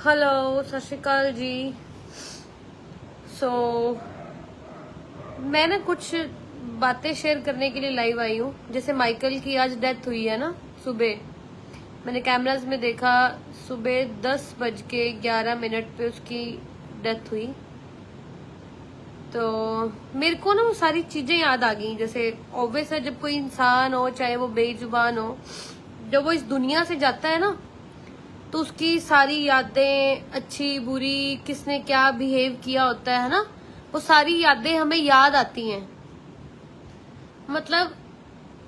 Hello, सत श्री अकाल जी। मैं ना कुछ बातें शेयर करने के लिए लाइव आई हूँ। जैसे माइकल की आज डेथ हुई है ना, सुबह मैंने कैमराज में देखा, सुबह 10:11 पे उसकी डेथ हुई। तो मेरे को ना वो सारी चीजें याद आ गई। जैसे ऑब्वियस है, जब कोई इंसान हो, चाहे वो बेजुबान हो, जब वो इस दुनिया से जाता है ना, तो उसकी सारी यादें, अच्छी बुरी, किसने क्या बिहेव किया होता है ना, वो सारी यादें हमें याद आती हैं। मतलब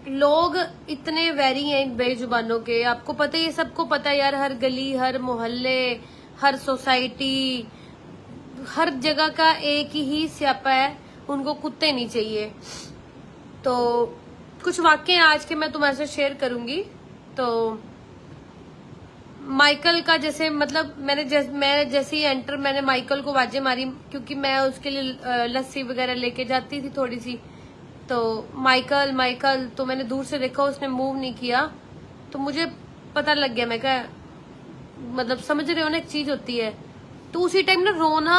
लोग इतने वैरी हैं इन बेजुबानों के, आपको पता है, ये सबको पता है यार। हर गली, हर मोहल्ले, हर सोसाइटी, हर जगह का एक ही स्यापा है, उनको कुत्ते नहीं चाहिए। तो कुछ वाक्य आज के मैं तुम्हारे साथ शेयर करूंगी। तो माइकल का जैसे, मतलब मैं जैसे ही एंटर, मैंने माइकल को आवाजें मारी, क्योंकि मैं उसके लिए लस्सी वगैरह लेके जाती थी थोड़ी सी। तो माइकल माइकल, तो मैंने दूर से देखा, उसने मूव नहीं किया, तो मुझे पता लग गया। मैं क्या, मतलब समझ रहे हो ना, एक चीज होती है। तो उसी टाइम ना रोना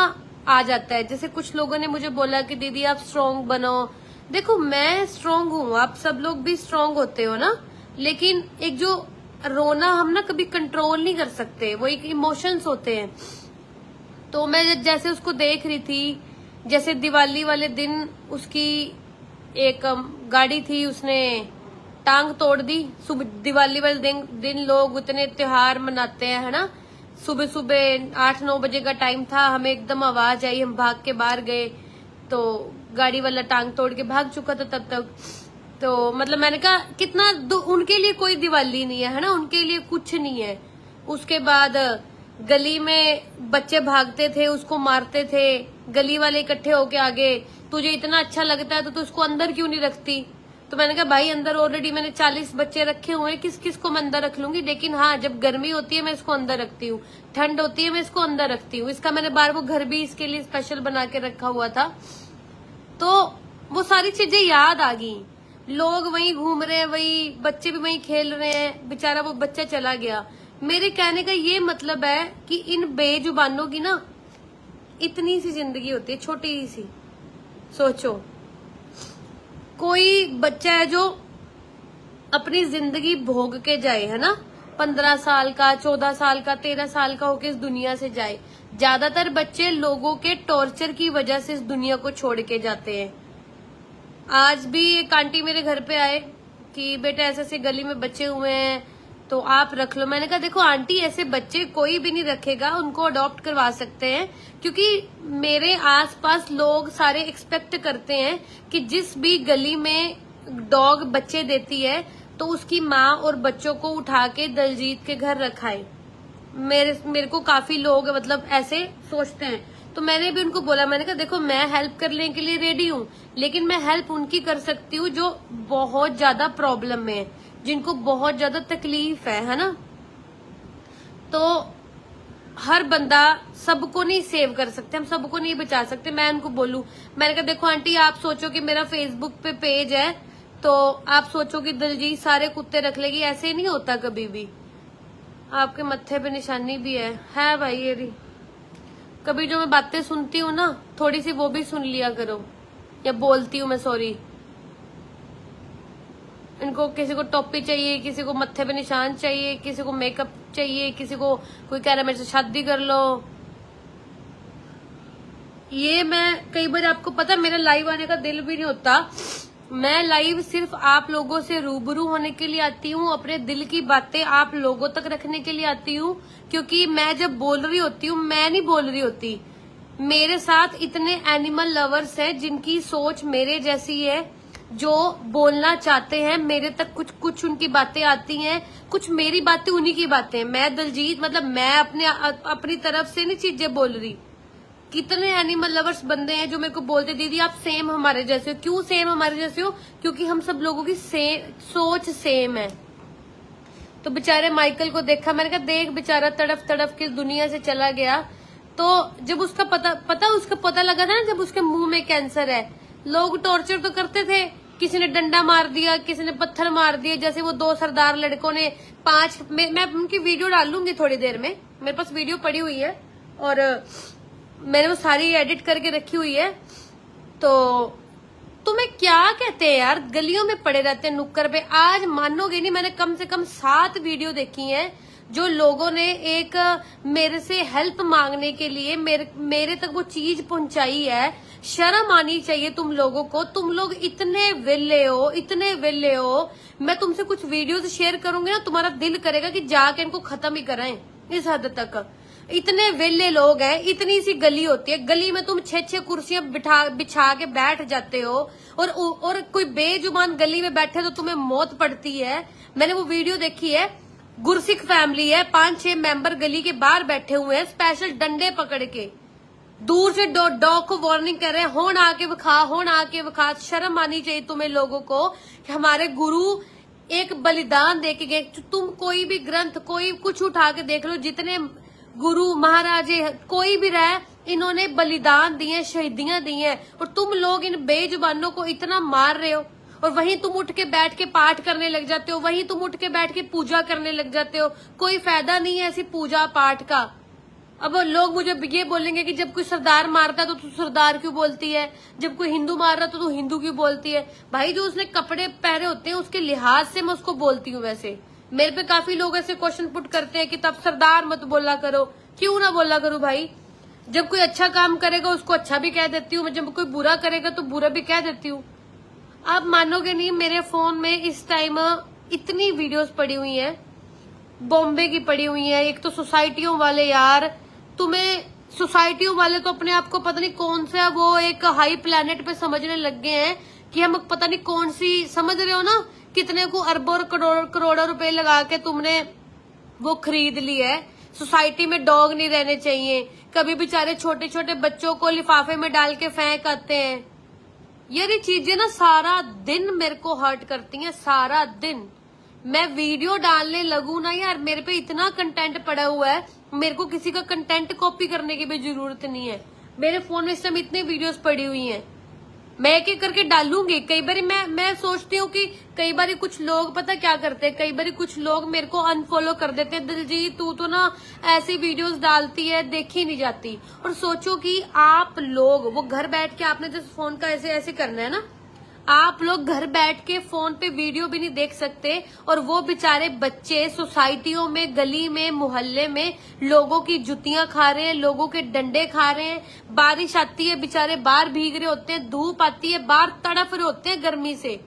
आ जाता है। जैसे कुछ लोगों ने मुझे बोला कि दीदी आप स्ट्रॉन्ग बनो। देखो मैं स्ट्रॉन्ग हूँ, आप सब लोग भी स्ट्रॉन्ग होते हो ना, लेकिन एक जो रोना हम ना कभी कंट्रोल नहीं कर सकते, वो एक इमोशंस होते हैं। तो मैं जैसे उसको देख रही थी, जैसे दिवाली वाले दिन उसकी एक गाड़ी थी, उसने टांग तोड़ दी। सुबह दिवाली वाले दिन लोग इतने त्योहार मनाते हैं, है ना। सुबह सुबह 8-9 बजे का टाइम था, हमें एकदम आवाज आई, हम भाग के बाहर गए, तो गाड़ी वाला टांग तोड़ के भाग चुका था तब तक। तो मतलब मैंने कहा कितना उनके लिए कोई दिवाली नहीं है ना, उनके लिए कुछ नहीं है। उसके बाद गली में बच्चे भागते थे, उसको मारते थे, गली वाले इकट्ठे होके आगे, तुझे इतना अच्छा लगता है तो तू उसको अंदर क्यों नहीं रखती। तो मैंने कहा भाई अंदर ऑलरेडी मैंने 40 बच्चे रखे हुए हैं, किस किस को मैं अंदर रख लूंगी। लेकिन हाँ, जब गर्मी होती है मैं इसको अंदर रखती हूँ, ठंड होती है मैं इसको अंदर रखती हूँ। इसका मैंने बार वो घर भी इसके लिए स्पेशल बना के रखा हुआ था। तो वो सारी चीजें याद आ गई। लोग वहीं घूम रहे हैं, वही बच्चे भी वहीं खेल रहे हैं, बेचारा वो बच्चा चला गया। मेरे कहने का ये मतलब है कि इन बेजुबानों की ना इतनी सी जिंदगी होती है, छोटी सी। सोचो कोई बच्चा है जो अपनी जिंदगी भोग के जाए, है ना, 15 साल का, 14 साल का, 13 साल का होके इस दुनिया से जाए। ज्यादातर बच्चे लोगों के टॉर्चर की वजह से इस दुनिया को छोड़ के जाते हैं। आज भी एक आंटी मेरे घर पे आए कि बेटा ऐसे ऐसे गली में बच्चे हुए हैं, तो आप रख लो। मैंने कहा देखो आंटी, ऐसे बच्चे कोई भी नहीं रखेगा, उनको अडॉप्ट करवा सकते हैं। क्योंकि मेरे आसपास लोग सारे एक्सपेक्ट करते हैं कि जिस भी गली में डॉग बच्चे देती है, तो उसकी माँ और बच्चों को उठा के दलजीत के घर रखाए। मेरे को काफी लोग मतलब ऐसे सोचते हैं। तो मैंने भी उनको बोला, मैंने कहा देखो मैं हेल्प करने के लिए रेडी हूँ, लेकिन मैं हेल्प उनकी कर सकती हूँ जो बहुत ज्यादा प्रॉब्लम में है, जिनको बहुत ज्यादा तकलीफ है ना। तो हर बंदा सबको नहीं सेव कर सकते, हम सबको नहीं बचा सकते। मैं उनको बोलूं, मैंने कहा देखो आंटी, आप सोचो कि मेरा फेसबुक पे पेज है, तो आप सोचो कि दलजीत सारे कुत्ते रख लेगी, ऐसे नहीं होता कभी भी। आपके मत्थे पे निशानी भी है भाई ये रही। कभी जो मैं बातें सुनती हूँ ना, थोड़ी सी वो भी सुन लिया करो, या बोलती हूँ मैं, सॉरी। इनको किसी को टोपी चाहिए, किसी को मत्थे पे निशान चाहिए, किसी को मेकअप चाहिए, किसी को कोई कह रहा है मेरे से शादी कर लो। ये मैं कई बार, आपको पता मेरा लाइव आने का दिल भी नहीं होता। मैं लाइव सिर्फ आप लोगों से रूबरू होने के लिए आती हूँ, अपने दिल की बातें आप लोगों तक रखने के लिए आती हूँ। क्योंकि मैं जब बोल रही होती हूँ, मैं नहीं बोल रही होती, मेरे साथ इतने एनिमल लवर्स हैं जिनकी सोच मेरे जैसी है, जो बोलना चाहते हैं, मेरे तक कुछ कुछ उनकी बातें आती हैं, कुछ मेरी बातें उन्हीं की बातें। मैं दलजीत, मतलब मैं अपनी तरफ से नहीं चीजें बोल रही। कितने एनिमल लवर्स बंदे हैं जो मेरे को बोलते दीदी आप सेम हमारे जैसे हो। क्यों सेम हमारे जैसे हो? क्योंकि हम सब लोगों की सोच सेम है। तो बेचारे माइकल को देखा, मैंने कहा देख बेचारा तड़फ तड़फ के दुनिया से चला गया। तो जब उसका पता लगा था ना, जब उसके मुंह में कैंसर है, लोग टॉर्चर तो करते थे किसी ने डंडा मार दिया, किसी ने पत्थर मार दिया। जैसे वो 2 सरदार लड़कों ने 5, मैं उनकी वीडियो डाल लूंगी थोड़ी देर में, मेरे पास वीडियो पड़ी हुई है और मैंने वो सारी एडिट करके रखी हुई है। तो तुम्हें क्या कहते हैं यार, गलियों में पड़े रहते हैं नुक्कड़ पे। आज मानोगे नहीं, मैंने कम से कम 7 वीडियो देखी है जो लोगों ने एक मेरे से हेल्प मांगने के लिए मेरे तक वो चीज पहुंचाई है। शर्म आनी चाहिए तुम लोगों को। तुम लोग इतने विले हो, इतने विले हो। मैं तुमसे कुछ वीडियोस शेयर करूंगी ना, तुम्हारा दिल करेगा कि जाके इनको खत्म ही कराएं। इस हद तक इतने वेले लोग हैं। इतनी सी गली होती है, गली में तुम 6-6 कुर्सियां बिछा के बैठ जाते हो और कोई बेजुबान गली में बैठे तो तुम्हें मौत पड़ती है। मैंने वो वीडियो देखी है, गुरसिख फैमिली है, 5-6 मेंबर गली के बाहर बैठे हुए हैं, स्पेशल डंडे पकड़ के दूर से डॉग को वार्निंग कर रहे हैं, होन आके विखा, होन आके विखा। शर्म आनी चाहिए तुम्हें लोगों को कि हमारे गुरु एक बलिदान देके गए। तुम कोई भी ग्रंथ, कोई कुछ उठा के देख लो, जितने गुरु महाराजे कोई भी रहे, इन्होंने बलिदान दिए, शहीदियां दी हैं, और तुम लोग इन बेजुबानों को इतना मार रहे हो। और वहीं तुम उठ के बैठ के पाठ करने लग जाते हो, वहीं तुम उठ के बैठ के पूजा करने लग जाते हो। कोई फायदा नहीं है ऐसी पूजा पाठ का। अब लोग मुझे ये बोलेंगे कि जब कोई सरदार मारता है तो तू सरदार क्यों बोलती है, जब कोई हिंदू मार रहा तो तू हिंदू क्यों बोलती है। भाई जो उसने कपड़े पहने होते हैं उसके लिहाज से मैं उसको बोलती हूँ। वैसे मेरे पे काफी लोग ऐसे क्वेश्चन पुट करते हैं कि तब सरदार मत बोला करो। क्यों ना बोला करूं भाई, जब कोई अच्छा काम करेगा उसको अच्छा भी कह देती हूँ, जब कोई बुरा करेगा तो बुरा भी कह देती हूँ। आप मानोगे नहीं, मेरे फोन में इस टाइम इतनी वीडियोस पड़ी हुई हैं, बॉम्बे की पड़ी हुई है। एक तो सोसाइटियों वाले, यार तुम्हें सोसाइटियों वाले तो अपने आप को पता नहीं कौन सा वो एक हाई प्लेनेट पे समझने लग गए हैं कि हम पता नहीं कौन सी, समझ रहे हो ना, कितने को अरबों और करोड़ों रुपए लगा के तुमने वो खरीद ली है। सोसाइटी में डॉग नहीं रहने चाहिए। कभी बेचारे छोटे छोटे बच्चों को लिफाफे में डाल के फेंक आते हैं। यार ये चीजें ना सारा दिन मेरे को हर्ट करती हैं, सारा दिन। मैं वीडियो डालने लगूं ना यार, मेरे पे इतना कंटेंट पड़ा हुआ है, मेरे को किसी का कंटेंट कॉपी करने की भी जरूरत नहीं है। मेरे फोन में इस समय इतनी वीडियोस पड़ी हुई हैं, मैं एक एक करके डालूंगी। कई बार मैं सोचती हूँ कि कई बार कुछ लोग पता क्या करते हैं, कई बार कुछ लोग मेरे को अनफॉलो कर देते हैं। दिलजीत तू तो ना ऐसी वीडियोस डालती है, देखी नहीं जाती। और सोचो कि आप लोग वो घर बैठ के, आपने जैसे फोन का ऐसे ऐसे करना है ना, आप लोग घर बैठ के फोन पे वीडियो भी नहीं देख सकते, और वो बेचारे बच्चे सोसाइटियों में, गली में, मोहल्ले में लोगों की जुतियां खा रहे हैं, लोगों के डंडे खा रहे हैं। बारिश आती है, बेचारे बाहर भीग रहे होते हैं, धूप आती है, बाहर तड़फ रहे होते हैं गर्मी से।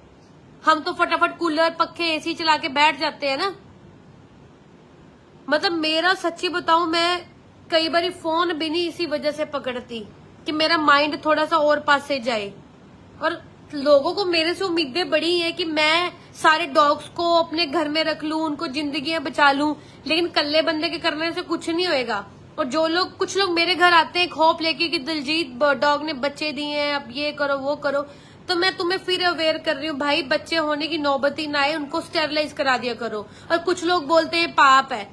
हम तो फटाफट कूलर, पक्खे, एसी चला के बैठ जाते हैं ना। मतलब मेरा सच्ची बताऊं, मैं कई बार फोन भी नहीं इसी वजह से पकड़ती कि मेरा माइंड थोड़ा सा और पास से जाए। और लोगों को मेरे से उम्मीदें बड़ी हैं कि मैं सारे डॉग्स को अपने घर में रख लूं, उनको जिंदगियां बचा लूं, लेकिन कल्ले बंदे के करने से कुछ नहीं होएगा। और जो लोग, कुछ लोग मेरे घर आते हैं खौफ लेके कि दिलजीत डॉग ने बच्चे दिए हैं, अब ये करो वो करो, तो मैं तुम्हें फिर अवेयर कर रही हूँ भाई, बच्चे होने की नौबत ही ना आए, उनको स्टेरलाइज करा दिया करो। और कुछ लोग बोलते हैं पाप है।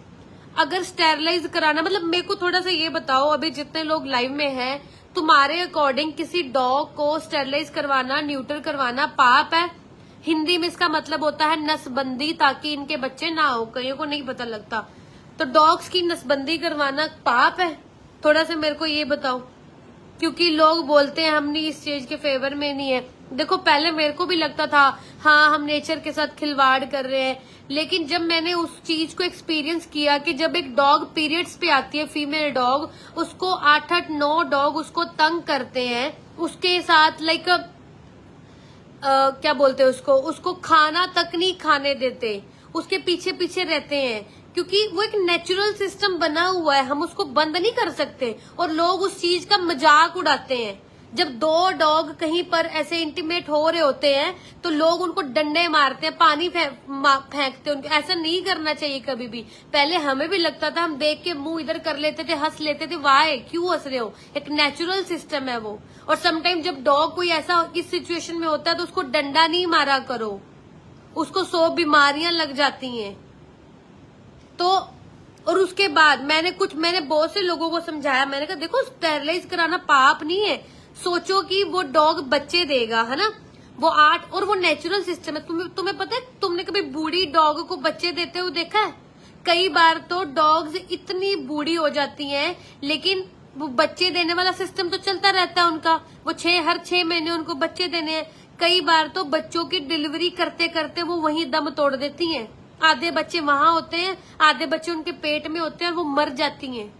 अगर स्टेरलाइज कराना, मतलब मेरे को थोड़ा सा ये बताओ, अभी जितने लोग लाइव में हैं, तुम्हारे अकॉर्डिंग किसी डॉग को स्टेरलाइज करवाना, न्यूटर करवाना पाप है? हिंदी में इसका मतलब होता है नसबंदी, ताकि इनके बच्चे ना हो। कईयों को नहीं पता लगता। तो डॉग्स की नसबंदी करवाना पाप है? थोड़ा सा मेरे को ये बताओ, क्योंकि लोग बोलते हैं हमने इस चीज के फेवर में नहीं है। देखो पहले मेरे को भी लगता था हाँ हम नेचर के साथ खिलवाड़ कर रहे हैं, लेकिन जब मैंने उस चीज को एक्सपीरियंस किया कि जब एक डॉग पीरियड्स पे आती है, फीमेल डॉग, उसको 8-9 डॉग उसको तंग करते हैं, उसके साथ लाइक क्या बोलते हैं उसको खाना तक नहीं खाने देते, उसके पीछे पीछे रहते हैं, क्योंकि वो एक नेचुरल सिस्टम बना हुआ है, हम उसको बंद नहीं कर सकते। और लोग उस चीज का मजाक उड़ाते हैं। जब 2 डॉग कहीं पर ऐसे इंटीमेट हो रहे होते हैं तो लोग उनको डंडे मारते हैं, पानी फेंकते हैं उनको। ऐसा नहीं करना चाहिए कभी भी। पहले हमें भी लगता था, हम देख के मुंह इधर कर लेते थे, हंस लेते थे, वाह क्यों हंस रहे हो, एक नेचुरल सिस्टम है वो। और समटाइम जब डॉग कोई ऐसा इस सिचुएशन में होता है तो उसको डंडा नहीं मारा करो, उसको 100 बीमारियां लग जाती हैं। तो और उसके बाद मैंने बहुत से लोगों को समझाया, मैंने कहा देखो स्टेरलाइज कराना पाप नहीं है। सोचो कि वो डॉग बच्चे देगा, है ना, वो आर्ट और वो नेचुरल सिस्टम है। तुम्हें पता है, तुमने कभी बूढ़ी डॉग को बच्चे देते हुए देखा है? कई बार तो डॉग्स इतनी बूढ़ी हो जाती हैं, लेकिन वो बच्चे देने वाला सिस्टम तो चलता रहता है उनका। वो हर 6 महीने उनको बच्चे देने हैं। कई बार तो बच्चों की डिलीवरी करते करते वो वहीं दम तोड़ देती हैं। आधे बच्चे वहां होते हैं, आधे बच्चे उनके पेट में होते हैं और वो मर जाती हैं।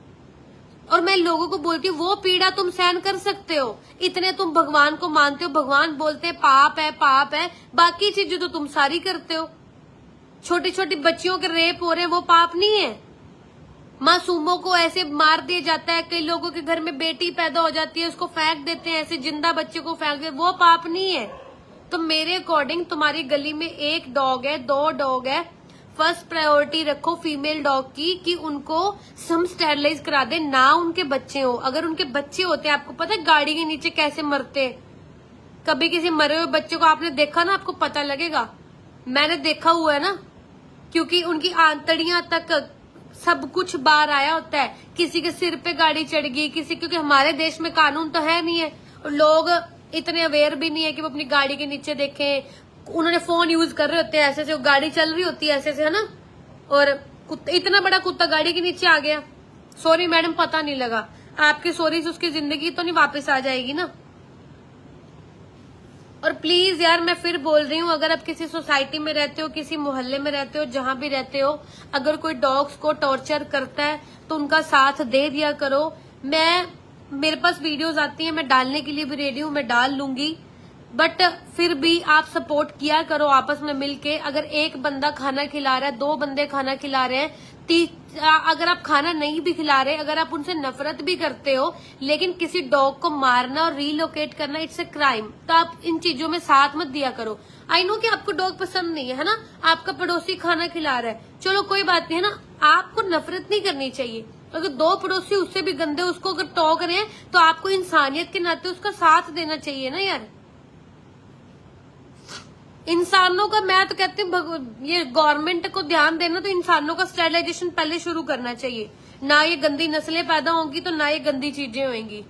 और मैं लोगों को बोलती हूँ वो पीड़ा तुम सहन कर सकते हो, इतने तुम भगवान को मानते हो। भगवान बोलते हैं पाप है, पाप है, बाकी चीजें तो तुम सारी करते हो। छोटी छोटी बच्चियों के रेप हो रहे हैं, वो पाप नहीं है? मासूमों को ऐसे मार दिया जाता है। कई लोगों के घर में बेटी पैदा हो जाती है, उसको फेंक देते हैं, ऐसे जिंदा बच्चे को फेंक देते, वो पाप नहीं है? तो मेरे अकॉर्डिंग तुम्हारी गली में 1 डॉग है, 2 डॉग है, फर्स्ट प्रायोरिटी रखो फीमेल डॉग की कि उनको हम स्टेरलाइज करा दे, ना उनके बच्चे हो। अगर उनके बच्चे होते हैं, आपको पता है गाड़ी के नीचे कैसे मरते हैं? कभी किसी मरे हुए बच्चे को आपने देखा ना, आपको पता लगेगा। मैंने देखा हुआ है ना, क्योंकि उनकी आंतड़ियां तक सब कुछ बाहर आया होता है। किसी के सिर पे गाड़ी चढ़ गई, क्योंकि हमारे देश में कानून तो है नहीं है, और लोग इतने अवेयर भी नहीं है कि वो अपनी गाड़ी के नीचे देखें। उन्होंने फोन यूज कर रहे होते हैं, ऐसे ऐसे गाड़ी चल रही होती है, ऐसे ऐसे, है ना, और इतना बड़ा कुत्ता गाड़ी के नीचे आ गया। सॉरी मैडम, पता नहीं लगा। आपकी सॉरी से उसकी जिंदगी तो नहीं वापस आ जाएगी ना। और प्लीज यार, मैं फिर बोल रही हूँ, अगर आप किसी सोसाइटी में रहते हो, किसी मोहल्ले में रहते हो, जहां भी रहते हो, अगर कोई डॉग्स को टॉर्चर करता है तो उनका साथ दे दिया करो। मेरे पास वीडियोस आती हैं, मैं डालने के लिए भी रेडी हूँ, मैं डाल लूंगी, बट फिर भी आप सपोर्ट किया करो आपस में मिलके। अगर एक बंदा खाना खिला रहा है, 2 बंदे खाना खिला रहे हैं, अगर आप खाना नहीं भी खिला रहे, अगर आप उनसे नफरत भी करते हो, लेकिन किसी डॉग को मारना और रीलोकेट करना इट्स ए क्राइम, तो आप इन चीजों में साथ मत दिया करो। आई नो कि आपको डॉग पसंद नहीं है ना, आपका पड़ोसी खाना खिला रहा है, चलो कोई बात नहीं है ना, आपको नफरत नहीं करनी चाहिए। अगर 2 पड़ोसी उससे भी गंदे उसको अगर टोक रहे हैं, तो आपको इंसानियत के नाते उसका साथ देना चाहिए ना यार। इंसानों का, मैं तो कहती हूँ ये गवर्नमेंट को ध्यान देना, तो इंसानों का स्टेरिलाइजेशन पहले शुरू करना चाहिए। ना ये गंदी नस्लें पैदा होंगी, तो ना ये गंदी चीजें होंगी।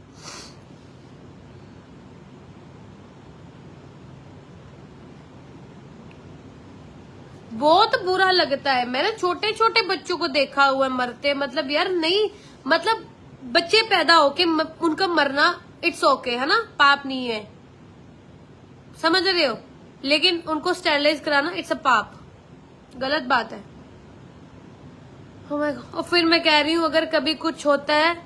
बहुत बुरा लगता है। मैंने छोटे छोटे बच्चों को देखा हुआ है मरते, मतलब यार नहीं, मतलब बच्चे पैदा होके उनका मरना इट्स ओके है ना, पाप नहीं है, समझ रहे हो, लेकिन उनको स्टेरलाइज कराना इट्स अ पाप, गलत बात है। और फिर मैं कह रही हूँ, अगर कभी कुछ होता है,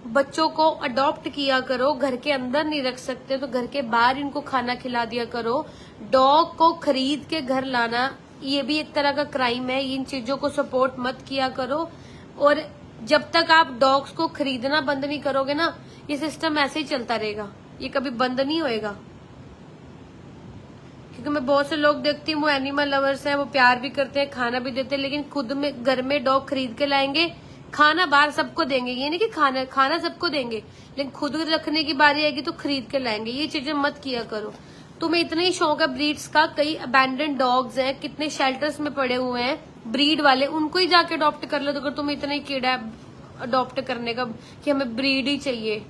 बच्चों को अडॉप्ट किया करो। घर के अंदर नहीं रख सकते तो घर के बाहर इनको खाना खिला दिया करो। डॉग को खरीद के घर लाना ये भी एक तरह का क्राइम है। इन चीजों को सपोर्ट मत किया करो। और जब तक आप डॉग्स को खरीदना बंद नहीं करोगे ना, ये सिस्टम ऐसे ही चलता रहेगा, ये कभी बंद नहीं होएगा। क्योंकि मैं बहुत से लोग देखती हूँ, वो एनिमल लवर्स हैं, वो प्यार भी करते हैं, खाना भी देते हैं, लेकिन खुद में घर में डॉग खरीद के लाएंगे, खाना बाहर सबको देंगे। ये नहीं कि खाना सबको देंगे, लेकिन खुद रखने की बारी आएगी तो खरीद के लाएंगे। ये चीजें मत किया करो। तुम्हें इतना ही शौक है ब्रीड्स का, कई अबैंडन डॉग्स हैं, कितने शेल्टर्स में पड़े हुए हैं ब्रीड वाले, उनको ही जाके अडॉप्ट कर लो। तो अगर तुम्हें इतना ही कीड़ा है अडॉप्ट करने का कि हमें ब्रीड ही चाहिए।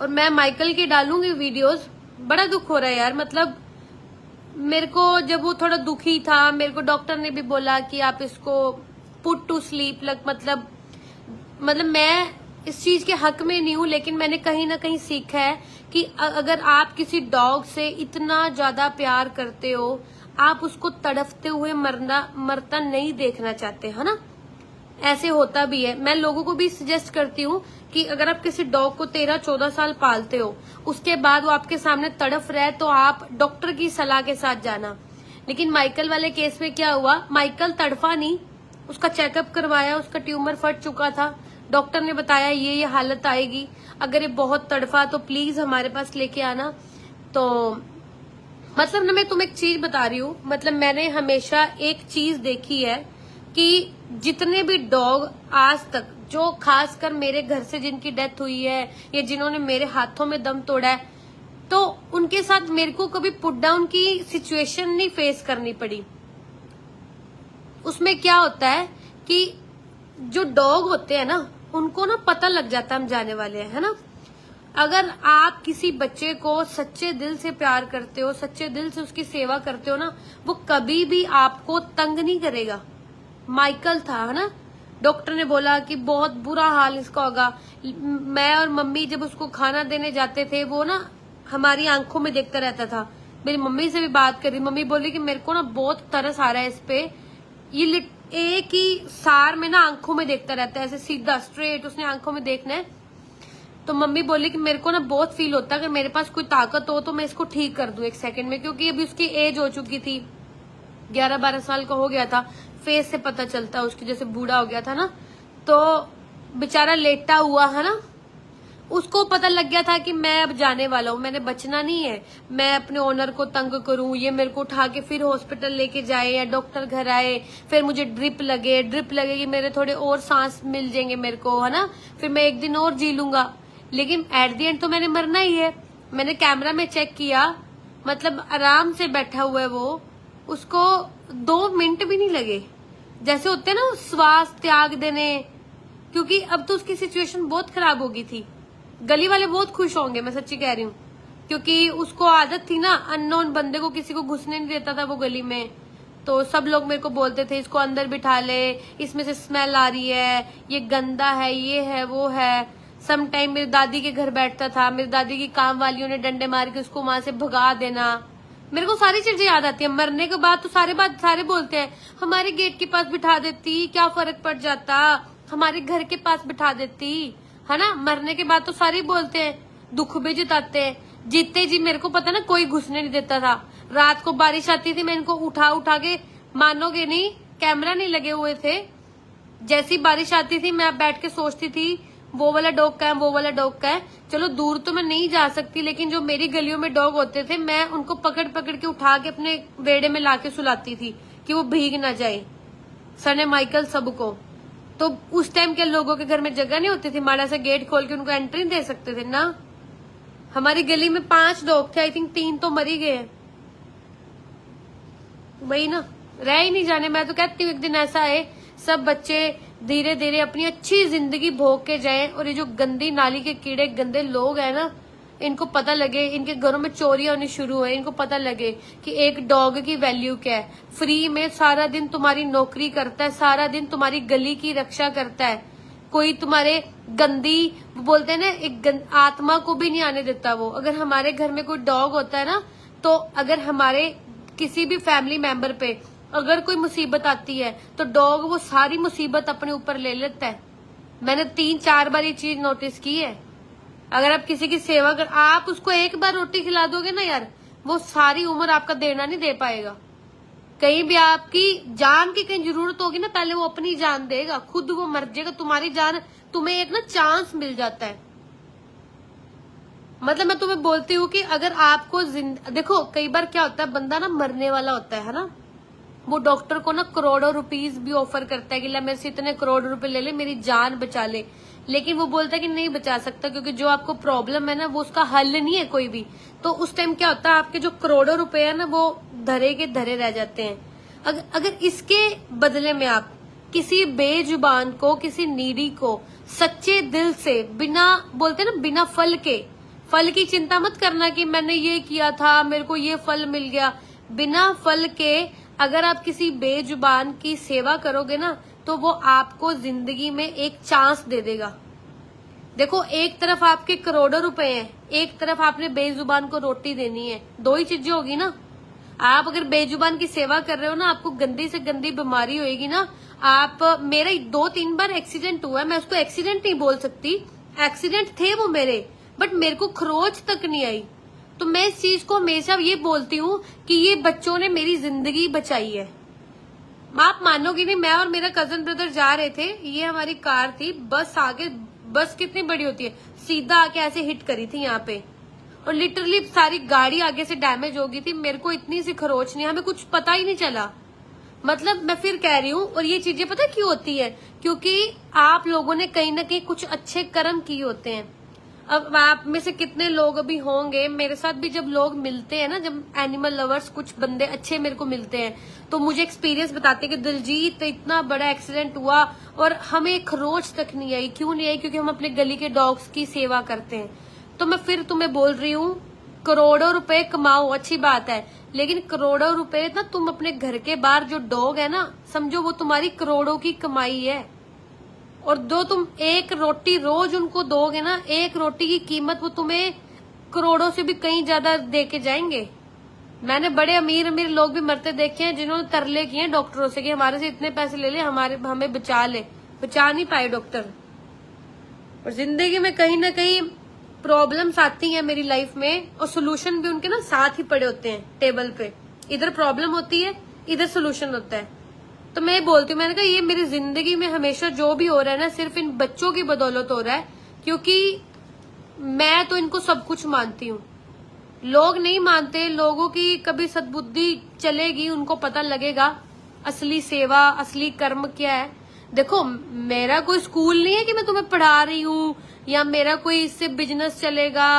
और मैं माइकल की डालूंगी वीडियोस। बड़ा दुख हो रहा है यार, मतलब मेरे को जब वो थोड़ा दुखी था, मेरे को डॉक्टर ने भी बोला कि आप इसको पुट टू स्लीप मतलब मैं इस चीज के हक में नहीं हूँ, लेकिन मैंने कहीं ना कहीं सीखा है कि अगर आप किसी डॉग से इतना ज्यादा प्यार करते हो, आप उसको तड़फते हुए मरता नहीं देखना चाहते, है ना। ऐसे होता भी है। मैं लोगों को भी सजेस्ट करती हूँ कि अगर आप किसी डॉग को 13-14 साल पालते हो, उसके बाद वो आपके सामने तड़फ रहा है, तो आप डॉक्टर की सलाह के साथ जाना। लेकिन माइकल वाले केस में क्या हुआ, माइकल तड़फा नहीं, उसका चेकअप करवाया, उसका ट्यूमर फट चुका था, डॉक्टर ने बताया ये हालत आएगी, अगर ये बहुत तड़फा तो प्लीज हमारे पास लेके आना। तो मतलब ना, मैं तुम्हें एक चीज बता रही हूँ, मतलब मैंने हमेशा एक चीज देखी है कि जितने भी डॉग आज तक, जो खासकर मेरे घर से जिनकी डेथ हुई है या जिन्होंने मेरे हाथों में दम तोड़ा है, तो उनके साथ मेरे को कभी पुट डाउन की सिचुएशन नहीं फेस करनी पड़ी। उसमें क्या होता है कि जो डॉग होते हैं ना, उनको ना पता लग जाता है हम जाने वाले हैं, है ना। अगर आप किसी बच्चे को सच्चे दिल से प्यार करते हो, सच्चे दिल से उसकी सेवा करते हो ना, वो कभी भी आपको तंग नहीं करेगा। माइकल था, है ना, डॉक्टर ने बोला कि बहुत बुरा हाल इसका होगा। मैं और मम्मी जब उसको खाना देने जाते थे, वो ना हमारी आंखों में देखता रहता था। मेरी मम्मी से भी बात करी, मम्मी बोली कि मेरे को ना बहुत तरस आ रहा है इस पे, ये एक ही सार में ना आंखों में देखता रहता है, ऐसे सीधा स्ट्रेट उसने आंखों में देखना है। तो मम्मी बोली कि मेरे को ना बहुत फील होता है अगर मेरे पास कोई ताकत हो तो मैं इसको ठीक कर दूं 1 सेकंड में, क्योंकि अभी उसकी एज हो चुकी थी, 11-12 साल का हो गया था। फेस से पता चलता उसकी, जैसे बूढ़ा हो गया था ना, तो बेचारा लेटा हुआ है ना, उसको पता लग गया था कि मैं अब जाने वाला हूँ, मैंने बचना नहीं है, मैं अपने ओनर को तंग करूं, ये मेरे को उठा के फिर हॉस्पिटल लेके जाए या डॉक्टर घर आए, फिर मुझे ड्रिप लगेगी, मेरे थोड़े और सांस मिल जाएंगे मेरे को, है ना, फिर मैं 1 दिन और जी लूंगा। लेकिन एट दी एंड तो मैंने मरना ही है। मैंने कैमरा में चेक किया, मतलब आराम से बैठा हुआ है वो, उसको 2 मिनट भी नहीं लगे, जैसे होते हैं ना श्वास त्याग देने, क्योंकि अब तो उसकी सिचुएशन बहुत खराब हो गई थी। गली वाले बहुत खुश होंगे, मैं सच्ची कह रही हूँ, क्योंकि उसको आदत थी ना, अननोन बंदे को किसी को घुसने नहीं देता था वो गली में। तो सब लोग मेरे को बोलते थे इसको अंदर बिठा ले, इसमें से स्मेल आ रही है, ये गंदा है, ये है, वो है। सम टाइम मेरी दादी के घर बैठता था, मेरी दादी की काम वालियों ने डंडे मार के उसको वहां से भगा देना। मेरे को सारी चीजें याद आती है। मरने के बाद तो सारे बोलते हैं हमारे गेट के पास बिठा देती, क्या फर्क पड़ जाता, हमारे घर के पास बिठा देती, है ना। मरने के बाद तो सारे बोलते हैं, दुख भी जताते हैं। जीते जी मेरे को पता ना कोई घुसने नहीं देता था। रात को बारिश आती थी, मैं इनको उठा के, मानोगे नहीं, कैमरा नहीं लगे हुए थे, जैसी बारिश आती थी मैं बैठ के सोचती थी वो वाला डॉग का है, वो वाला डॉग का है। चलो दूर तो मैं नहीं जा सकती, लेकिन जो मेरी गलियों में डॉग होते थे, मैं उनको पकड़ के उठा के अपने वेड़े में लाके सुलाती थी कि वो भीग ना जाए। सने माइकल सबको, तो उस टाइम के लोगों के घर में जगह नहीं होती थी, माड़ा सा गेट खोल के उनको एंट्री नहीं दे सकते थे ना। हमारी गली में 5 डॉग थे, आई थिंक 3 तो मर ही गए, वही ना, रह ही नहीं जाने। मैं तो कहती हूँ एक दिन ऐसा है सब बच्चे धीरे धीरे अपनी अच्छी जिंदगी भोग के जाएं, और ये जो गंदी नाली के कीड़े गंदे लोग हैं ना, इनको पता लगे, इनके घरों में चोरियां होनी शुरू हुए, इनको पता लगे कि एक डॉग की वैल्यू क्या है। फ्री में सारा दिन तुम्हारी नौकरी करता है, सारा दिन तुम्हारी गली की रक्षा करता है, कोई तुम्हारे गंदी, बोलते हैं ना, एक आत्मा को भी नहीं आने देता वो। अगर हमारे घर में कोई डॉग होता है ना, तो अगर हमारे किसी भी फैमिली मेंबर पे अगर कोई मुसीबत आती है तो डॉग वो सारी मुसीबत अपने ऊपर ले लेता है। मैंने 3-4 बार ये चीज नोटिस की है। अगर आप किसी की सेवा कर, आप उसको एक बार रोटी खिला दोगे ना यार, वो सारी उम्र आपका देना नहीं दे पाएगा। कहीं भी आपकी जान की कहीं जरूरत होगी ना, पहले वो अपनी जान देगा, खुद वो मर जाएगा, तुम्हारी जान, तुम्हें एक ना चांस मिल जाता है। मतलब मैं तुम्हें बोलती हूँ कि अगर आपको देखो कई बार क्या होता है, बंदा ना मरने वाला होता है ना, वो डॉक्टर को ना करोड़ों रुपीस भी ऑफर करता है कि ला मेरे से इतने करोड़ रुपए ले ले, मेरी जान बचा ले, लेकिन वो बोलता है कि नहीं बचा सकता, क्योंकि जो आपको प्रॉब्लम है ना वो उसका हल नहीं है कोई भी। तो उस टाइम क्या होता है, आपके जो करोड़ों रुपए है ना वो धरे के धरे रह जाते हैं। अगर इसके बदले में आप किसी बेजुबान को, किसी नीडी को सच्चे दिल से, बिना, बोलते ना, बिना फल के, फल की चिंता मत करना कि मैंने ये किया था मेरे को ये फल मिल गया, बिना फल के अगर आप किसी बेजुबान की सेवा करोगे ना, तो वो आपको जिंदगी में एक चांस दे देगा। देखो एक तरफ आपके करोड़ों रुपए हैं, एक तरफ आपने बेजुबान को रोटी देनी है, 2 ही चीजें होगी ना। आप अगर बेजुबान की सेवा कर रहे हो ना, आपको गंदी से गंदी बीमारी होएगी ना। आप, मेरा 2-3 बार एक्सीडेंट हुआ है, मैं उसको एक्सीडेंट नहीं बोल सकती, एक्सीडेंट थे वो मेरे, बट मेरे को खरोच तक नहीं आई। तो मैं इस चीज को हमेशा ये बोलती हूँ कि ये बच्चों ने मेरी जिंदगी बचाई है। आप मानोगी नहीं, मैं और मेरा कजन ब्रदर जा रहे थे, ये हमारी कार थी, बस आगे, बस कितनी बड़ी होती है, सीधा आके ऐसे हिट करी थी यहाँ पे, और लिटरली सारी गाड़ी आगे से डैमेज हो गई थी। मेरे को इतनी सी खरोच नहीं, हमें कुछ पता ही नहीं चला। मतलब मैं फिर कह रही हूँ, और ये चीजें पता क्यों होती है, क्योंकि आप लोगों ने कहीं ना कहीं कुछ अच्छे कर्म किए होते हैं। अब आप में से कितने लोग अभी होंगे, मेरे साथ भी जब लोग मिलते हैं ना, जब एनिमल लवर्स, कुछ बंदे अच्छे मेरे को मिलते हैं, तो मुझे एक्सपीरियंस बताते हैं कि दिलजीत इतना बड़ा एक्सीडेंट हुआ और हमें खरोच तक नहीं आई। क्यों नहीं आई? क्योंकि हम अपने गली के डॉग्स की सेवा करते हैं। तो मैं फिर तुम्हें बोल रही हूँ, करोड़ों रुपए कमाओ, अच्छी बात है, लेकिन करोड़ों रुपए ना तुम अपने घर के बाहर जो डॉग है ना, समझो वो तुम्हारी करोड़ों की कमाई है। और जो तुम एक रोटी रोज उनको दोगे ना, एक रोटी की कीमत वो तुम्हें करोड़ों से भी कहीं ज्यादा दे के जाएंगे। मैंने बड़े अमीर अमीर लोग भी मरते देखे हैं जिन्होंने तरले किए डॉक्टरों से कि हमारे से इतने पैसे ले ले, हमें बचा ले, बचा नहीं पाए डॉक्टर। और जिंदगी में कहीं ना कहीं प्रॉब्लम्स आती हैं मेरी लाइफ में, और सोल्यूशन भी उनके ना साथ ही पड़े होते हैं टेबल पे। इधर प्रॉब्लम होती है, इधर सोल्यूशन होता है। तो मैं बोलती हूँ, मैंने कहा ये मेरी जिंदगी में हमेशा जो भी हो रहा है ना, सिर्फ इन बच्चों की बदौलत हो रहा है, क्योंकि मैं तो इनको सब कुछ मानती हूँ। लोग नहीं मानते, लोगों की कभी सद्बुद्धि चलेगी, उनको पता लगेगा असली सेवा, असली कर्म क्या है। देखो, मेरा कोई स्कूल नहीं है कि मैं तुम्हें पढ़ा रही हूँ, या मेरा कोई इससे बिजनेस चलेगा,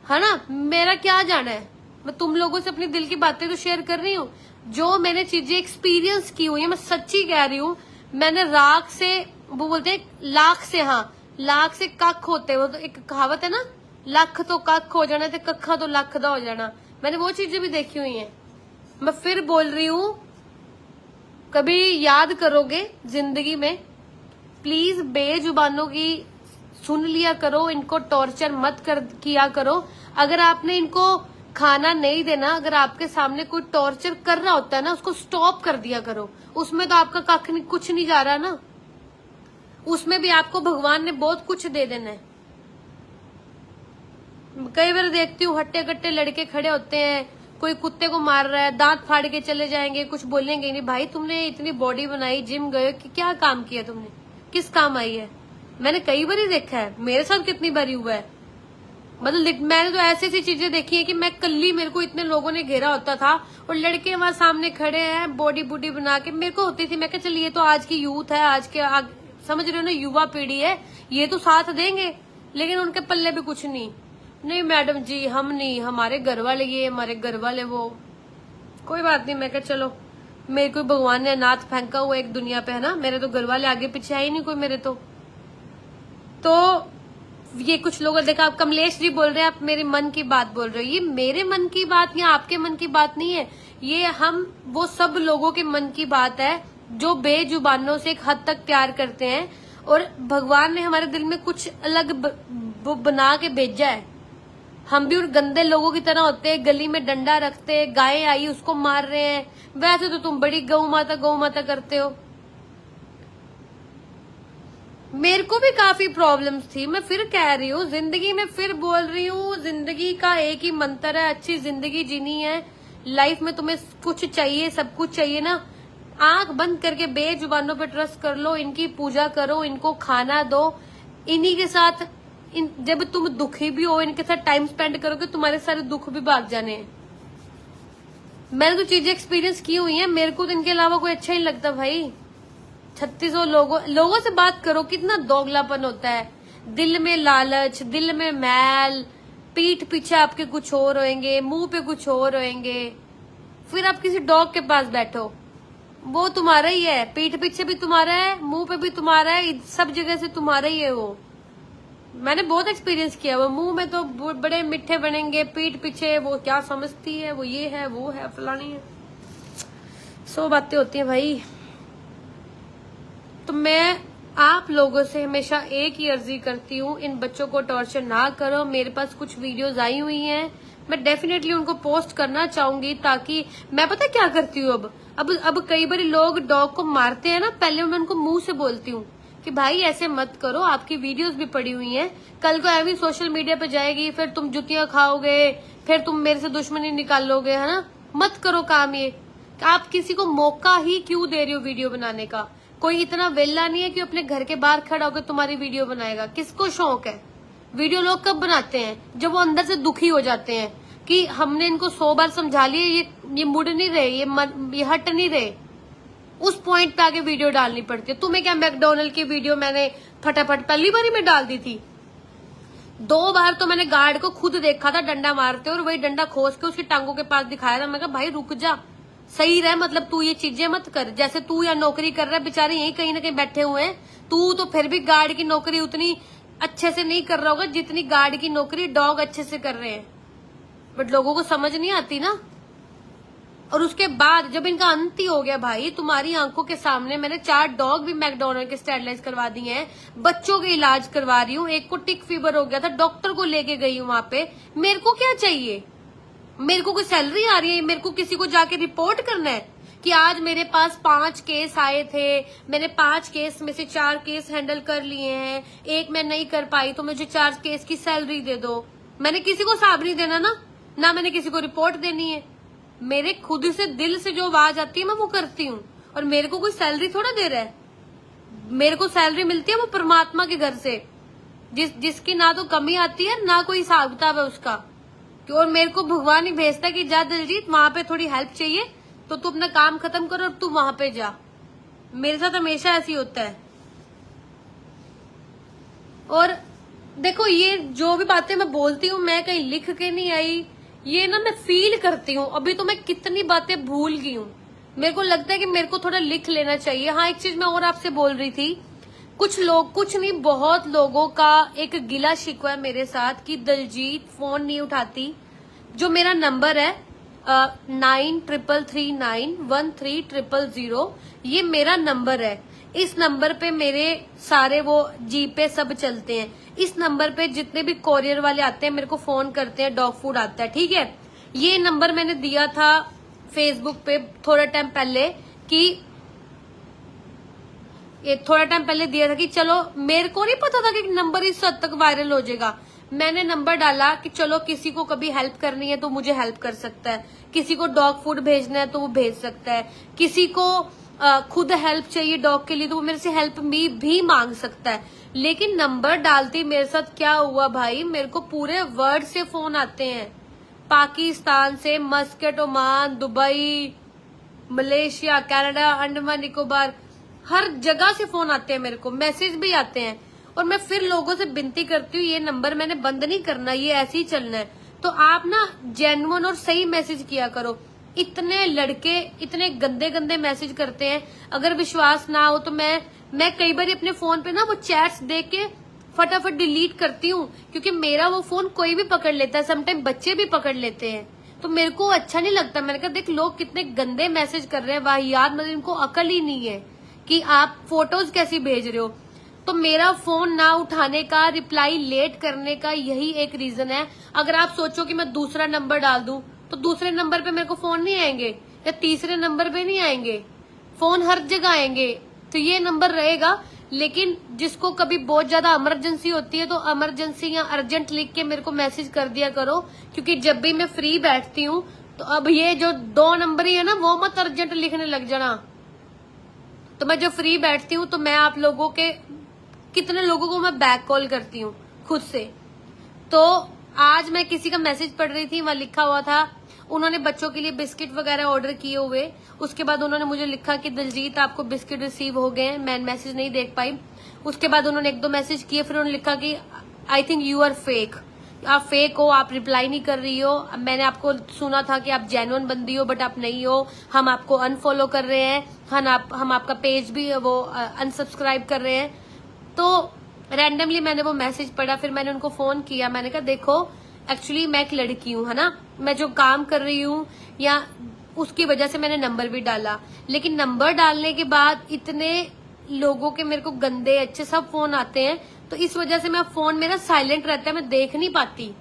है ना। मेरा क्या जाना है, मैं तुम लोगों से अपनी दिल की बातें तो शेयर कर रही हूँ। जो मैंने चीजें एक्सपीरियंस की हुई है, मैं सच्ची कह रही हूँ। मैंने राख से, वो बोलते हैं लाख से, हाँ लाख से कख होते, वो तो एक कहावत है ना, लख तो कख हो जाना, तो कखा तो लख दा हो जाना। मैंने वो चीजें भी देखी हुई हैं। मैं फिर बोल रही हूँ, कभी याद करोगे जिंदगी में, प्लीज बेजुबानों की सुन लिया करो, इनको टॉर्चर मत किया करो। अगर आपने इनको खाना नहीं देना, अगर आपके सामने कोई टॉर्चर कर रहा होता है ना, उसको स्टॉप कर दिया करो। उसमें तो आपका कख नहीं, कुछ नहीं जा रहा ना, उसमें भी आपको भगवान ने बहुत कुछ दे देना है। कई बार देखती हूँ हट्टे कट्टे लड़के खड़े होते हैं, कोई कुत्ते को मार रहा है, दांत फाड़ के चले जाएंगे, कुछ बोलेंगे नहीं। भाई तुमने इतनी बॉडी बनाई, जिम गए, कि क्या काम किया तुमने, किस काम आई है। मैंने कई बार ही देखा है, मेरे साथ कितनी बारी हुआ है। मतलब मैंने तो ऐसी ऐसी चीजें देखी है कि मैं कल्ली, मेरे को इतने लोगों ने घेरा होता था और लड़के वहां सामने खड़े हैं बॉडी बूडी बना के। मेरे को होती थी, मैं क्या चलिए ये तो आज की यूथ है, आज के समझ रहे हो ना, युवा पीढ़ी है, ये तो साथ देंगे, लेकिन उनके पल्ले भी कुछ नहीं। नहीं मैडम जी, हम नहीं, हमारे घर वाले ये, हमारे घर वाले वो। कोई बात नहीं, मैं क्या चलो, मेरे को भगवान ने अनाथ फेंका हुआ एक दुनिया पे, है ना। मेरे तो घर वाले आगे पीछे है ही नहीं कोई मेरे तो ये कुछ लोग देखा। आप कमलेश जी बोल रहे हैं, आप मेरे मन की बात बोल रहे हो। ये मेरे मन की बात या आपके मन की बात नहीं है, ये हम वो सब लोगों के मन की बात है जो बेजुबानों से एक हद तक प्यार करते हैं। और भगवान ने हमारे दिल में कुछ अलग वो बना के भेजा है। हम भी उन गंदे लोगों की तरह होते हैं, गली में डंडा रखते, गाय आई उसको मार रहे हैं। वैसे तो तुम बड़ी गौ माता करते हो। मेरे को भी काफी प्रॉब्लम्स थी, मैं फिर कह रही हूँ, जिंदगी में फिर बोल रही हूँ, जिंदगी का एक ही मंत्र है, अच्छी जिंदगी जीनी है। लाइफ में तुम्हें कुछ चाहिए, सब कुछ चाहिए ना, आंख बंद करके बेजुबानों पे ट्रस्ट कर लो, इनकी पूजा करो, इनको खाना दो, इन्हीं के साथ जब तुम दुखी भी हो, इनके साथ टाइम स्पेंड करोगे, तुम्हारे सारे दुख भी भाग जाने हैं। मैंने तो चीजें एक्सपीरियंस की हुई है, मेरे को तो इनके अलावा कोई अच्छा नहीं लगता भाई। 3600 लोगों से बात करो, कितना दोगलापन होता है, दिल में लालच, दिल में मैल, पीठ पीछे आपके कुछ और होंगे, मुंह पे कुछ और होंगे। फिर आप किसी डॉग के पास बैठो, वो तुम्हारा ही है, पीठ पीछे भी तुम्हारा है, मुंह पे भी तुम्हारा है, सब जगह से तुम्हारा ही है वो। मैंने बहुत एक्सपीरियंस किया। वो मुंह में तो बड़े मीठे बनेंगे, पीठ पीछे वो क्या समझती है, वो ये है, वो है, फलानी है, 100 बातें होती हैं भाई। तो मैं आप लोगों से हमेशा एक ही अर्जी करती हूँ, इन बच्चों को टॉर्चर ना करो। मेरे पास कुछ वीडियोस आई हुई हैं, मैं डेफिनेटली उनको पोस्ट करना चाहूंगी, ताकि मैं पता क्या करती हूँ अब कई बार लोग डॉग को मारते हैं ना, पहले मैं उनको मुंह से बोलती हूँ कि भाई ऐसे मत करो, आपकी वीडियोस भी पड़ी हुई हैं, कल को ऐसी सोशल मीडिया पे जाएगी, फिर तुम जुतियां खाओगे, फिर तुम मेरे से दुश्मनी निकालोगे, है ना। मत करो काम ये। आप किसी को मौका ही क्यों दे रहे हो वीडियो बनाने का। कोई इतना वेला नहीं है कि अपने घर के बाहर खड़ा होकर तुम्हारी वीडियो बनाएगा। किसको शौक है। वीडियो लोग कब बनाते हैं, जब वो अंदर से दुखी हो जाते हैं कि हमने इनको 100 बार समझा लिया, ये मुड़ नहीं रहे, ये हट नहीं रहे। उस पॉइंट पे आगे वीडियो डालनी पड़ती है। तुम्हें क्या, मैकडोनल्ड की वीडियो मैंने फटाफट पहली बार ही में डाल दी थी। 2 बार तो मैंने गार्ड को खुद देखा था डंडा मारते, और वही डंडा खोस के उसकी टांगों के पास दिखाया था। मैं कहा भाई रुक जा, सही रहे, मतलब तू ये चीजें मत कर। जैसे तू या नौकरी कर रहा है, बेचारे यही कहीं ना कहीं बैठे हुए हैं, तू तो फिर भी गार्ड की नौकरी उतनी अच्छे से नहीं कर रहा होगा जितनी गार्ड की नौकरी डॉग अच्छे से कर रहे हैं, बट लोगों को समझ नहीं आती ना। और उसके बाद जब इनका अंत ही हो गया भाई, तुम्हारी आंखों के सामने मैंने 4 डॉग भी मैकडोनल्ड के स्टेरलाइज करवा दिए हैं, बच्चों के इलाज करवा रही हूँ, एक को टिक फीवर हो गया था, डॉक्टर को लेके गई हूँ वहां पे। मेरे को क्या चाहिए? मेरे को कोई सैलरी आ रही है? मेरे को किसी को जाके रिपोर्ट करना है कि आज मेरे पास 5 केस आए थे, मैंने 5 केस में से 4 केस हैंडल कर लिए हैं, एक मैं नहीं कर पाई तो मुझे 4 केस की सैलरी दे दो। मैंने किसी को हिसाब नहीं देना ना मैंने किसी को रिपोर्ट देनी है। मेरे खुद से दिल से जो आवाज आती है मैं वो करती हूँ, और मेरे को कोई सैलरी थोड़ा दे रहा है। मेरे को सैलरी मिलती है वो परमात्मा के घर से, जिसकी ना तो कमी आती है ना कोई हिसाब किताब है उसका। और मेरे को भगवान ही भेजता कि जा दिलजीत, वहां पे थोड़ी हेल्प चाहिए तो तू अपना काम खत्म कर और तू वहां पे जा। मेरे साथ हमेशा ऐसी होता है। और देखो, ये जो भी बातें मैं बोलती हूँ मैं कहीं लिख के नहीं आई, ये ना मैं फील करती हूँ। अभी तो मैं कितनी बातें भूल गई हूँ, मेरे को लगता है कि मेरे को थोड़ा लिख लेना चाहिए। हाँ, एक चीज मैं और आपसे बोल रही थी, कुछ लोग, कुछ नहीं बहुत लोगों का एक गिला शिकवा है मेरे साथ कि दलजीत फोन नहीं उठाती। जो मेरा नंबर है 93391300, ये मेरा नंबर है। इस नंबर पे मेरे सारे वो जीपे सब चलते हैं। इस नंबर पे जितने भी कोरियर वाले आते हैं मेरे को फोन करते हैं, डॉग फूड आता है, ठीक है। ये नंबर मैंने दिया था फेसबुक पे थोड़ा टाइम पहले दिया था कि चलो, मेरे को नहीं पता था कि नंबर इस हद तक वायरल हो जाएगा। मैंने नंबर डाला कि चलो किसी को कभी हेल्प करनी है तो मुझे हेल्प कर सकता है, किसी को डॉग फूड भेजना है तो वो भेज सकता है, किसी को खुद हेल्प चाहिए डॉग के लिए तो वो मेरे से हेल्प भी मांग सकता है। लेकिन नंबर डालती मेरे साथ क्या हुआ भाई, मेरे को पूरे वर्ल्ड से फोन आते हैं, पाकिस्तान से, Muscat, Oman, Dubai, Malaysia, Canada, Andaman Nicobar, हर जगह से फोन आते हैं मेरे को, मैसेज भी आते हैं। और मैं फिर लोगों से विनती करती हूँ ये नंबर मैंने बंद नहीं करना, ये ऐसे ही चलना है। तो आप ना जेन्युइन और सही मैसेज किया करो। इतने लड़के इतने गंदे गंदे मैसेज करते हैं, अगर विश्वास ना हो तो मैं कई बार अपने फोन पे ना वो चैट्स देख के फटाफट डिलीट करती हूँ, क्योंकि मेरा वो फोन कोई भी पकड़ लेता है, समटाइम बच्चे भी पकड़ लेते हैं, तो मेरे को अच्छा नहीं लगता। मैंने कहा देख लोग कितने गंदे मैसेज कर रहे हैं, वाहियात, मतलब इनको अकल ही नहीं है कि आप फोटोज कैसी भेज रहे हो। तो मेरा फोन ना उठाने का, रिप्लाई लेट करने का यही एक रीजन है। अगर आप सोचो कि मैं दूसरा नंबर डाल दूं तो दूसरे नंबर पे मेरे को फोन नहीं आएंगे, या तीसरे नंबर पे नहीं आएंगे, फोन हर जगह आएंगे। तो ये नंबर रहेगा, लेकिन जिसको कभी बहुत ज्यादा इमरजेंसी होती है तो इमरजेंसी या अर्जेंट लिख के मेरे को मैसेज कर दिया करो, क्योंकि जब भी मैं फ्री बैठती हूँ तो अब ये जो 2 नंबर ही है ना वो मत अर्जेंट लिखने लग जाना। तो मैं जब फ्री बैठती हूँ तो मैं आप लोगों के कितने लोगों को मैं बैक कॉल करती हूँ खुद से। तो आज मैं किसी का मैसेज पढ़ रही थी, वहां लिखा हुआ था उन्होंने बच्चों के लिए बिस्किट वगैरह ऑर्डर किए हुए, उसके बाद उन्होंने मुझे लिखा कि दिलजीत आपको बिस्किट रिसीव हो गए हैं, मैं मैसेज नहीं देख पाई। उसके बाद उन्होंने 1-2 मैसेज किए, फिर उन्होंने लिखा कि I think you are fake, आप फेक हो, आप रिप्लाई नहीं कर रही हो, मैंने आपको सुना था कि आप जेन्युइन बंदी हो बट आप नहीं हो, हम आपको अनफॉलो कर रहे हैं, हम आपका पेज भी वो अनसब्सक्राइब कर रहे हैं। तो रैंडमली मैंने वो मैसेज पढ़ा, फिर मैंने उनको फोन किया, मैंने कहा देखो एक्चुअली मैं एक लड़की हूँ, है ना, मैं जो काम कर रही हूँ या उसकी वजह से मैंने नंबर भी डाला, लेकिन नंबर डालने के बाद इतने लोगों के मेरे को गंदे अच्छे सब फोन आते हैं, तो इस वजह से मैं फोन मेरा साइलेंट रहता है, मैं देख नहीं पाती।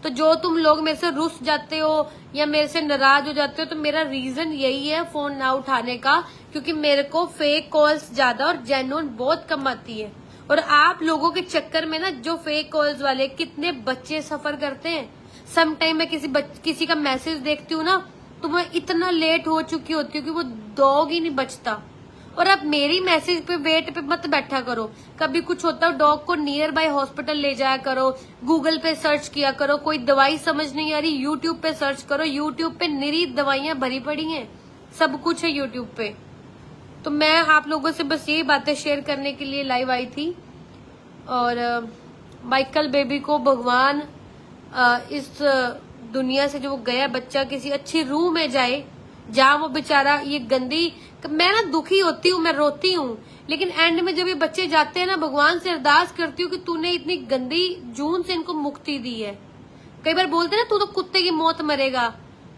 तो जो तुम लोग मेरे से रुस जाते हो या मेरे से नाराज हो जाते हो, तो मेरा रीजन यही है फोन ना उठाने का, क्योंकि मेरे को फेक कॉल्स ज्यादा और जेन्युइन बहुत कम आती है। और आप लोगों के चक्कर में ना जो फेक कॉल्स वाले कितने बच्चे सफर करते हैं। सम टाइम मैं किसी का मैसेज देखती हूँ ना तो मैं इतना लेट हो चुकी होती हूँ कि वो डॉग ही नहीं बचता। और आप मेरी मैसेज पे वेट पे मत बैठा करो, कभी कुछ होता है डॉग को नियर बाय हॉस्पिटल ले जाया करो, गूगल पे सर्च किया करो, कोई दवाई समझ नहीं आ रही यूट्यूब पे सर्च करो, यूट्यूब पे निरी दवाइयां भरी पड़ी हैं, सब कुछ है यूट्यूब पे। तो मैं आप लोगों से बस यही बातें शेयर करने के लिए लाइव आई थी। और माइकल बेबी को भगवान इस दुनिया से जो गया बच्चा किसी अच्छी रूह में जाए, जहाँ वो बेचारा ये गंदी मैं ना दुखी होती हूँ, मैं रोती हूँ, लेकिन एंड में जब ये बच्चे जाते हैं ना, भगवान से अरदास करती हूँ कि तूने इतनी गंदी जून से इनको मुक्ति दी है। कई बार बोलते हैं ना, तू तो कुत्ते की मौत मरेगा,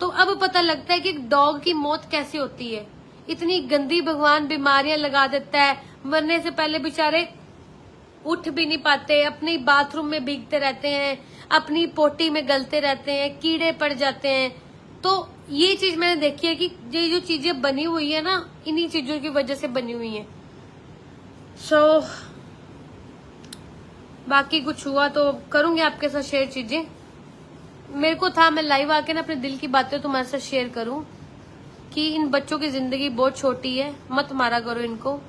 तो अब पता लगता है कि एक डॉग की मौत कैसी होती है। इतनी गंदी भगवान बीमारियां लगा देता है, मरने से पहले बेचारे उठ भी नहीं पाते, अपनी बाथरूम में भीगते रहते हैं, अपनी पोटी में गलते रहते हैं, कीड़े पड़ जाते हैं। तो ये चीज मैंने देखी है कि ये जो चीजें बनी हुई है ना, इन्हीं चीजों की वजह से बनी हुई है। बाकी कुछ हुआ तो करूंगी आपके साथ शेयर चीजें। मेरे को था मैं लाइव आके ना अपने दिल की बातें तुम्हारे साथ शेयर करूं कि इन बच्चों की जिंदगी बहुत छोटी है, मत मारा करो इनको।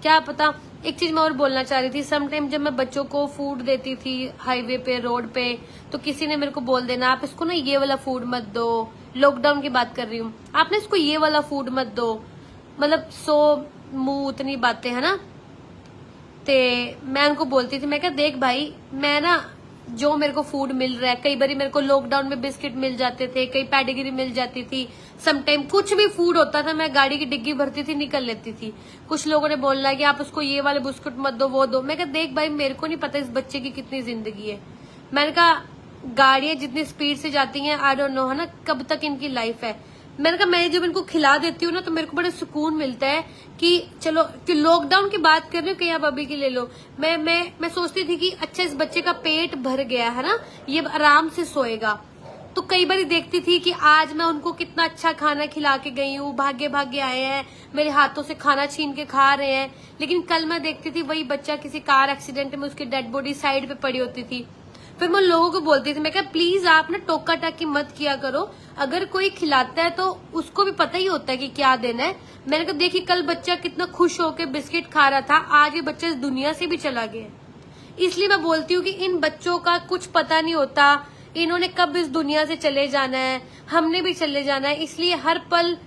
क्या पता, एक चीज मैं और बोलना चाह रही थी, समटाइम जब मैं बच्चों को फूड देती थी हाईवे पे, रोड पे, तो किसी ने मेरे को बोल देना, आप इसको ना ये वाला फूड मत दो, लॉकडाउन की बात कर रही हूँ, आपने इसको ये वाला फूड मत दो, मतलब मुंह उतनी बातें है ना। ते मैं उनको बोलती थी, मैं क्या देख भाई, मैं ना जो मेरे को फूड मिल रहा है, कई बार मेरे को लॉकडाउन में बिस्किट मिल जाते थे, कई पैडिग्री मिल जाती थी, समटाइम कुछ भी फूड होता था, मैं गाड़ी की डिग्गी भरती थी, निकल लेती थी। कुछ लोगों ने बोलना है कि आप उसको ये वाले बिस्कुट मत दो, वो दो। मैं कहा देख भाई, मेरे को नहीं पता इस बच्चे की कितनी जिंदगी है। मैंने कहा गाड़ियां जितनी स्पीड से जाती हैं, आई डोंट नो है ना कब तक इनकी लाइफ है। मैंने कहा मैं जब इनको खिला देती हूँ ना, तो मेरे को बड़ा सुकून मिलता है कि चलो, कि लॉकडाउन की बात कर रही हूँ कि आप अभी की ले लो, मैं सोचती थी कि अच्छा इस बच्चे का पेट भर गया है ना, ये आराम से सोएगा। तो कई बार देखती थी कि आज मैं उनको कितना अच्छा खाना खिला के गई हूँ, भागे भागे आए हैं, मेरे हाथों से खाना छीन के खा रहे हैं, लेकिन कल मैं देखती थी वही बच्चा किसी कार एक्सीडेंट में उसकी डेड बॉडी साइड पे पड़ी होती थी। फिर मैं लोगों को बोलती थी, मैं कहा प्लीज आप ना टोका टाकी मत किया करो, अगर कोई खिलाता है तो उसको भी पता ही होता है कि क्या देना है। मैंने कहा देखिए कल बच्चा कितना खुश होकर बिस्किट खा रहा था, आज ये बच्चा इस दुनिया से भी चला गया। इसलिए मैं बोलती हूँ कि इन बच्चों का कुछ पता नहीं होता, इन्होंने कब इस दुनिया से चले जाना है, हमने भी चले जाना है। इसलिए हर पल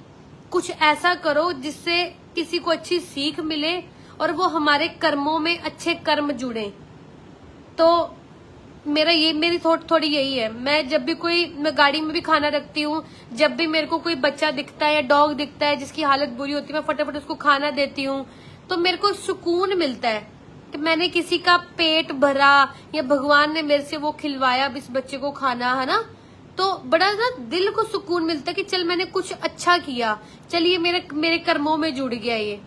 कुछ ऐसा करो जिससे किसी को अच्छी सीख मिले और वो हमारे कर्मों में अच्छे कर्म जुड़े। तो मेरी थोड़ी यही है। मैं जब भी मैं गाड़ी में भी खाना रखती हूँ, जब भी मेरे को कोई बच्चा दिखता है या डॉग दिखता है जिसकी हालत बुरी होती है, मैं फटाफट उसको खाना देती हूँ। तो मेरे को सुकून मिलता है कि मैंने किसी का पेट भरा या भगवान ने मेरे से वो खिलवाया इस बच्चे को खाना, है ना। तो बड़ा ना दिल को सुकून मिलता है कि चल मैंने कुछ अच्छा किया, चलिए मेरे कर्मों में जुड़ गया ये।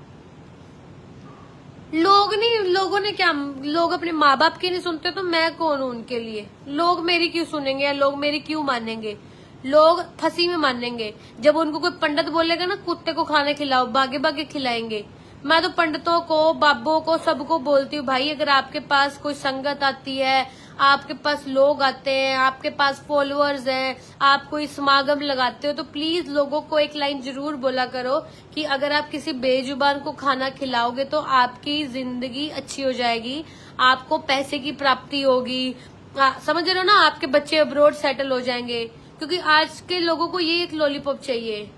लोगों ने क्या, लोग अपने माँ बाप की नहीं सुनते तो मैं कौन हूँ उनके लिए। लोग मेरी क्यों सुनेंगे या लोग मेरी क्यों मानेंगे। लोग फंसी में मानेंगे। जब उनको कोई पंडित बोलेगा ना कुत्ते को खाना खिलाओ, भागे भागे खिलाएंगे। मैं तो पंडितों को, बाबों को, सबको बोलती हूँ भाई अगर आपके पास कोई संगत आती है, आपके पास लोग आते हैं, आपके पास फॉलोअर्स हैं, आप कोई समागम लगाते हो, तो प्लीज लोगों को एक लाइन जरूर बोला करो कि अगर आप किसी बेजुबान को खाना खिलाओगे तो आपकी जिंदगी अच्छी हो जाएगी, आपको पैसे की प्राप्ति होगी। समझ रहे हो ना, आपके बच्चे अब्रोड सेटल हो जाएंगे। क्योंकि आज के लोगों को ये एक लॉलीपॉप चाहिए,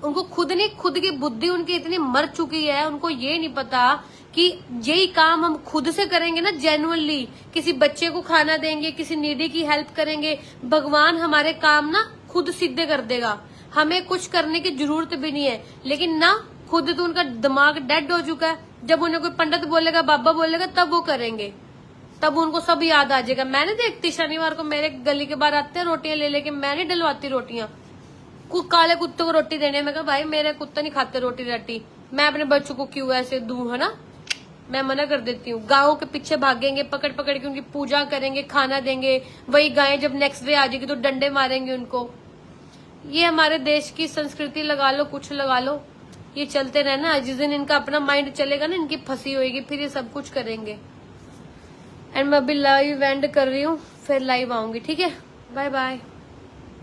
उनको खुद की बुद्धि उनकी इतनी मर चुकी है, उनको ये नहीं पता कि यही काम हम खुद से करेंगे ना, जेन्युइनली किसी बच्चे को खाना देंगे, किसी नीडी की हेल्प करेंगे, भगवान हमारे काम ना खुद सीधे कर देगा। हमें कुछ करने की जरूरत भी नहीं है। लेकिन ना, खुद तो उनका दिमाग डेड हो चुका है। जब उन्हें कोई पंडित बोलेगा, बाबा बोलेगा, तब वो करेंगे, तब उनको सब याद आ जाएगा। मैंने देखती शनिवार को मेरे गली के बाहर आते हैं रोटियां ले लेके, मैं नहीं डलवाती रोटियां, काले कुत्ते को रोटी देने। मैं कहा भाई मेरे कुत्ते नहीं खाते रोटी राटी, मैं अपने बच्चों को क्यों ऐसे दूं, है ना। मैं मना कर देती हूँ। गायों के पीछे भागेंगे, पकड़ पकड़ के उनकी पूजा करेंगे, खाना देंगे। वही गायें जब नेक्स्ट डे आ जाएगी तो डंडे मारेंगे उनको। ये हमारे देश की संस्कृति लगा लो, कुछ लगा लो, ये चलते रहना। जिस दिन इनका अपना माइंड चलेगा ना, इनकी फंसी होगी, फिर ये सब कुछ करेंगे। एंड मैं अभी लाइव एंड कर रही हूँ, फिर लाइव आऊंगी, ठीक है। Bye bye.